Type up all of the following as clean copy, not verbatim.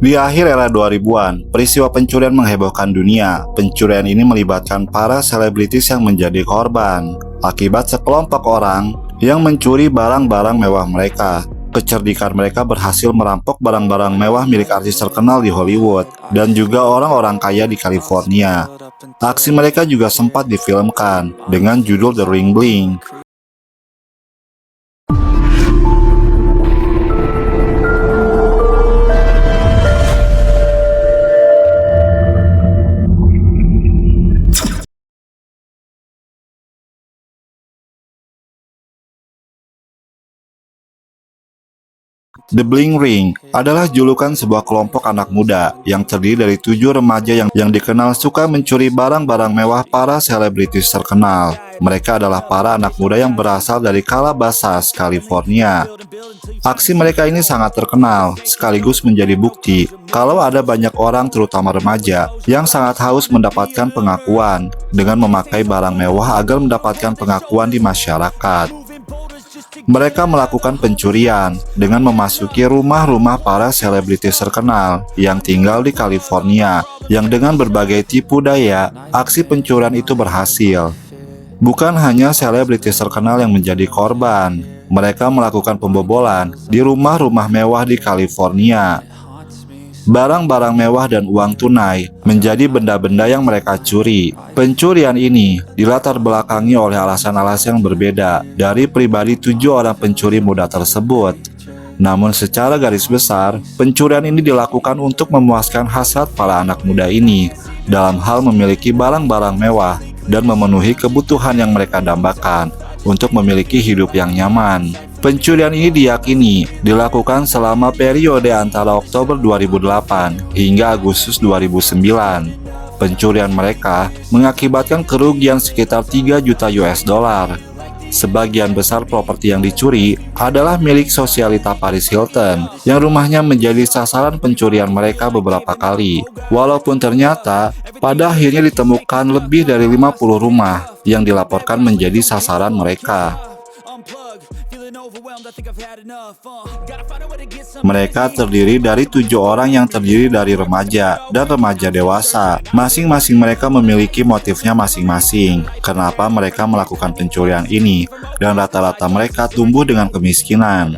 Di akhir era 2000-an, peristiwa pencurian menghebohkan dunia. Pencurian ini melibatkan para selebritis yang menjadi korban akibat sekelompok orang yang mencuri barang-barang mewah mereka. Kecerdikan mereka berhasil merampok barang-barang mewah milik artis terkenal di Hollywood dan juga orang-orang kaya di California. Aksi mereka juga sempat difilmkan dengan judul The Ring Bling. The Bling Ring adalah julukan sebuah kelompok anak muda yang terdiri dari 7 remaja yang dikenal suka mencuri barang-barang mewah para selebritis terkenal. Mereka adalah para anak muda yang berasal dari Calabasas, California. Aksi mereka ini sangat terkenal, sekaligus menjadi bukti kalau ada banyak orang, terutama remaja, yang sangat haus mendapatkan pengakuan dengan memakai barang mewah agar mendapatkan pengakuan di masyarakat. Mereka melakukan pencurian dengan memasuki rumah-rumah para selebritis terkenal yang tinggal di California, yang dengan berbagai tipu daya, aksi pencurian itu berhasil. Bukan hanya selebritis terkenal yang menjadi korban, mereka melakukan pembobolan di rumah-rumah mewah di California. Barang-barang mewah dan uang tunai menjadi benda-benda yang mereka curi. Pencurian ini dilatar belakangi oleh alasan-alasan yang berbeda dari pribadi 7 orang pencuri muda tersebut. Namun secara garis besar, pencurian ini dilakukan untuk memuaskan hasrat para anak muda ini dalam hal memiliki barang-barang mewah dan memenuhi kebutuhan yang mereka dambakan untuk memiliki hidup yang nyaman. Pencurian ini diyakini dilakukan selama periode antara Oktober 2008 hingga Agustus 2009. Pencurian mereka mengakibatkan kerugian sekitar 3 juta US dollar. Sebagian besar properti yang dicuri adalah milik sosialita Paris Hilton, yang rumahnya menjadi sasaran pencurian mereka beberapa kali. Walaupun ternyata pada akhirnya ditemukan lebih dari 50 rumah yang dilaporkan menjadi sasaran mereka. Mereka terdiri dari 7 orang yang terdiri dari remaja dan remaja dewasa. Masing-masing mereka memiliki motifnya masing-masing kenapa mereka melakukan pencurian ini, dan rata-rata mereka tumbuh dengan kemiskinan.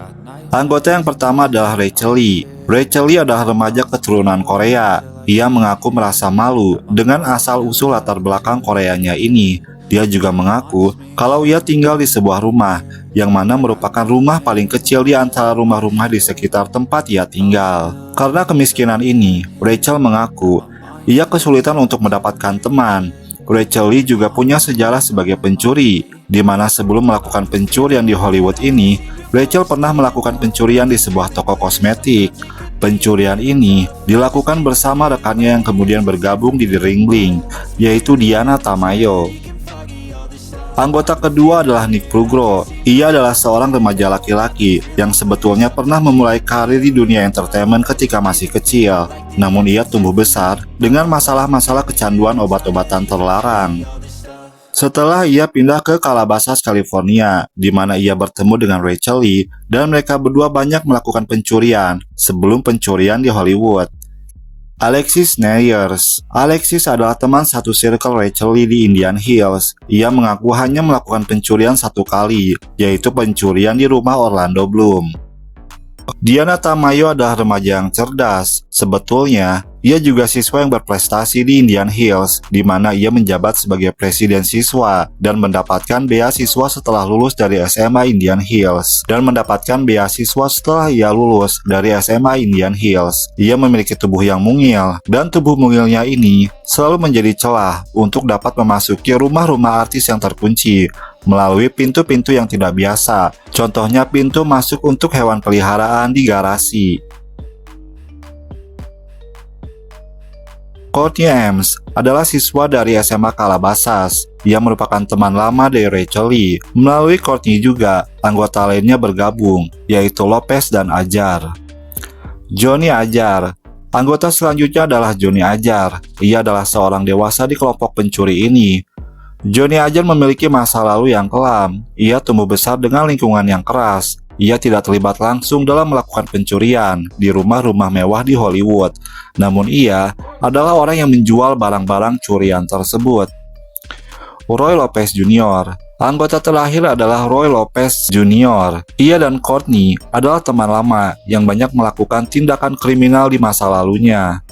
Anggota yang pertama adalah Rachel Lee. Rachel Lee adalah remaja keturunan Korea. Ia mengaku merasa malu dengan asal-usul latar belakang Koreanya ini. Dia juga mengaku kalau ia tinggal di sebuah rumah yang mana merupakan rumah paling kecil di antara rumah-rumah di sekitar tempat ia tinggal. Karena kemiskinan ini, Rachel mengaku ia kesulitan untuk mendapatkan teman. Rachel Lee juga punya sejarah sebagai pencuri, di mana sebelum melakukan pencurian di Hollywood ini, Rachel pernah melakukan pencurian di sebuah toko kosmetik. Pencurian ini dilakukan bersama rekannya yang kemudian bergabung di The Ring Bling, yaitu Diana Tamayo. Anggota kedua adalah Nick Fugro. Ia adalah seorang remaja laki-laki yang sebetulnya pernah memulai karir di dunia entertainment ketika masih kecil. Namun ia tumbuh besar dengan masalah-masalah kecanduan obat-obatan terlarang. Setelah ia pindah ke Calabasas, California, di mana ia bertemu dengan Rachel Lee, dan mereka berdua banyak melakukan pencurian sebelum pencurian di Hollywood. Alexis Neyers. Alexis adalah teman satu circle Rachel Lee di Indian Hills. Ia mengaku hanya melakukan pencurian 1 kali, yaitu pencurian di rumah Orlando Bloom. Diana Tamayo adalah remaja yang cerdas. Sebetulnya, ia juga siswa yang berprestasi di Indian Hills, di mana ia menjabat sebagai presiden siswa dan mendapatkan beasiswa setelah lulus dari SMA Indian Hills. Ia memiliki tubuh yang mungil, dan tubuh mungilnya ini selalu menjadi celah untuk dapat memasuki rumah-rumah artis yang terkunci melalui pintu-pintu yang tidak biasa. Contohnya pintu masuk untuk hewan peliharaan di garasi. Courtney Ames adalah siswa dari SMA Calabasas. Ia merupakan teman lama dari Rachel Lee. Melalui Courtney juga, anggota lainnya bergabung, yaitu Lopez dan Ajar. Johnny Ajar. Anggota selanjutnya adalah Johnny Ajar. Ia adalah seorang dewasa di kelompok pencuri ini. Johnny Ajar memiliki masa lalu yang kelam. Ia tumbuh besar dengan lingkungan yang keras. Ia tidak terlibat langsung dalam melakukan pencurian di rumah-rumah mewah di Hollywood, namun ia adalah orang yang menjual barang-barang curian tersebut. Roy Lopez Jr. Anggota terakhir adalah Roy Lopez Jr. Ia dan Courtney adalah teman lama yang banyak melakukan tindakan kriminal di masa lalunya.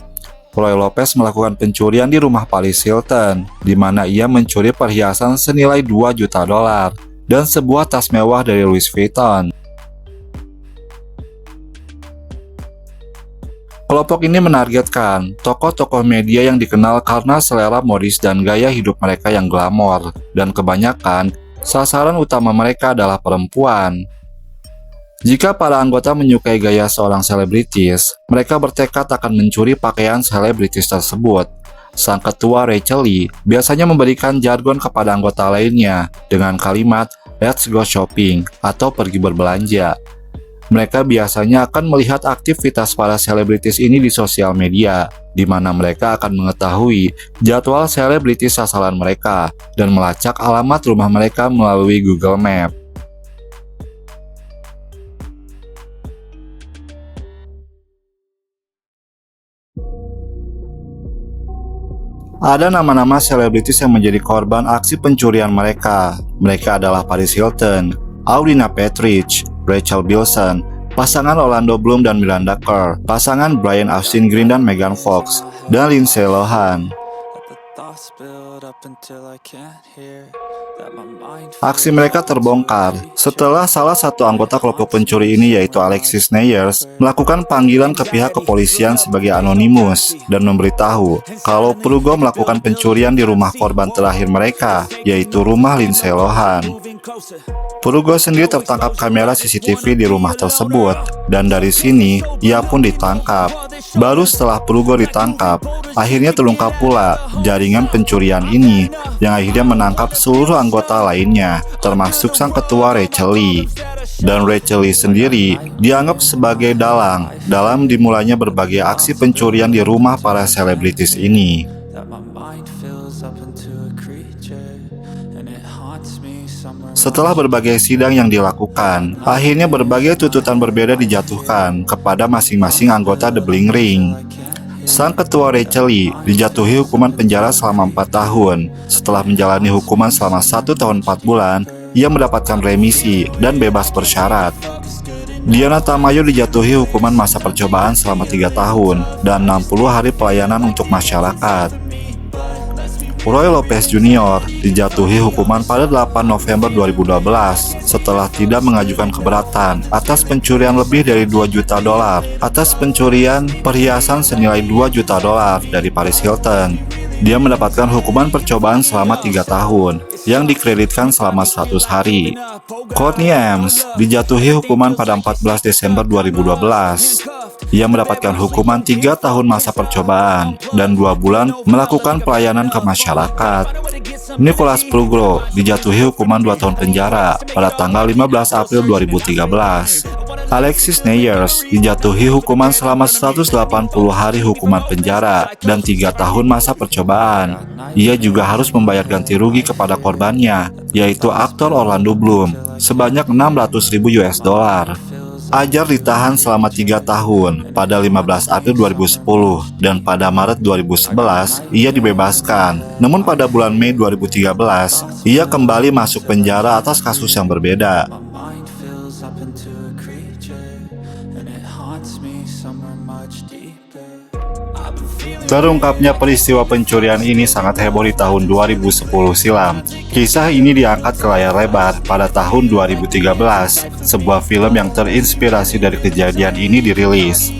Roy Lopez melakukan pencurian di rumah Paris Hilton, di mana ia mencuri perhiasan senilai 2 juta dolar dan sebuah tas mewah dari Louis Vuitton. Kelompok ini menargetkan tokoh-tokoh media yang dikenal karena selera modis dan gaya hidup mereka yang glamor, dan kebanyakan sasaran utama mereka adalah perempuan. Jika para anggota menyukai gaya seorang selebritis, mereka bertekad akan mencuri pakaian selebritis tersebut. Sang ketua Rachel Lee biasanya memberikan jargon kepada anggota lainnya dengan kalimat "Let's go shopping" atau "pergi berbelanja". Mereka biasanya akan melihat aktivitas para selebritis ini di sosial media, di mana mereka akan mengetahui jadwal selebritis sasaran mereka dan melacak alamat rumah mereka melalui Google Maps. Ada nama-nama selebritis yang menjadi korban aksi pencurian mereka. Mereka adalah Paris Hilton, Audrina Patridge, Rachel Bilson, pasangan Orlando Bloom dan Miranda Kerr, pasangan Brian Austin Green dan Megan Fox, dan Lindsay Lohan. Aksi mereka terbongkar setelah salah satu anggota kelompok pencuri ini, yaitu Alexis Neyers, melakukan panggilan ke pihak kepolisian sebagai anonimus dan memberitahu kalau Prugo melakukan pencurian di rumah korban terakhir mereka, yaitu rumah Lindsay Lohan. Prugo sendiri tertangkap kamera CCTV di rumah tersebut, dan dari sini ia pun ditangkap. Baru setelah Prugo ditangkap, akhirnya terungkap pula jaringan pencurian ini yang akhirnya menangkap seluruh anggota lainnya, termasuk sang ketua Rachel Lee. Dan Rachel Lee sendiri dianggap sebagai dalang dalam dimulainya berbagai aksi pencurian di rumah para selebritis ini. Setelah berbagai sidang yang dilakukan, akhirnya berbagai tuntutan berbeda dijatuhkan kepada masing-masing anggota The Bling Ring. Sang ketua Rachel Lee dijatuhi hukuman penjara selama 4 tahun. Setelah menjalani hukuman selama 1 tahun 4 bulan, ia mendapatkan remisi dan bebas bersyarat. Diana Tamayo dijatuhi hukuman masa percobaan selama 3 tahun dan 60 hari pelayanan untuk masyarakat. Roy Lopez Jr. dijatuhi hukuman pada 8 November 2012 setelah tidak mengajukan keberatan atas pencurian lebih dari 2 juta dolar atas pencurian perhiasan senilai 2 juta dolar dari Paris Hilton. Dia mendapatkan hukuman percobaan selama 3 tahun yang dikreditkan selama 100 hari. Courtney Ames dijatuhi hukuman pada 14 Desember 2012. Ia mendapatkan hukuman 3 tahun masa percobaan dan 2 bulan melakukan pelayanan ke masyarakat. Nicholas Prugo dijatuhi hukuman 2 tahun penjara pada tanggal 15 April 2013. Alexis Neyers dijatuhi hukuman selama 180 hari hukuman penjara dan 3 tahun masa percobaan. Ia juga harus membayar ganti rugi kepada korbannya, yaitu aktor Orlando Bloom, sebanyak 600.000 US dollar. Ajar ditahan selama 3 tahun pada 15 April 2010 dan pada Maret 2011 ia dibebaskan. Namun pada bulan Mei 2013 ia kembali masuk penjara atas kasus yang berbeda. Terungkapnya peristiwa pencurian ini sangat heboh di tahun 2010 silam. Kisah ini diangkat ke layar lebar pada tahun 2013. Sebuah film yang terinspirasi dari kejadian ini dirilis.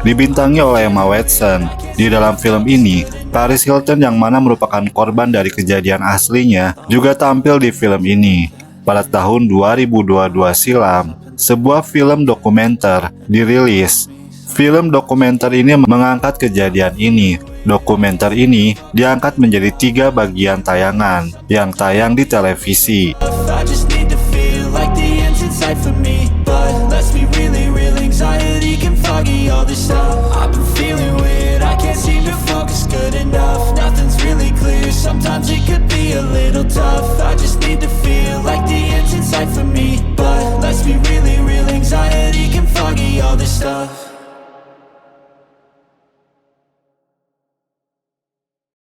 Dibintangi oleh Emma Watson. Di dalam film ini, Paris Hilton yang mana merupakan korban dari kejadian aslinya juga tampil di film ini. Pada tahun 2022 silam, sebuah film dokumenter dirilis. Film dokumenter ini mengangkat kejadian ini. Dokumenter ini diangkat menjadi 3 bagian tayangan yang tayang di televisi.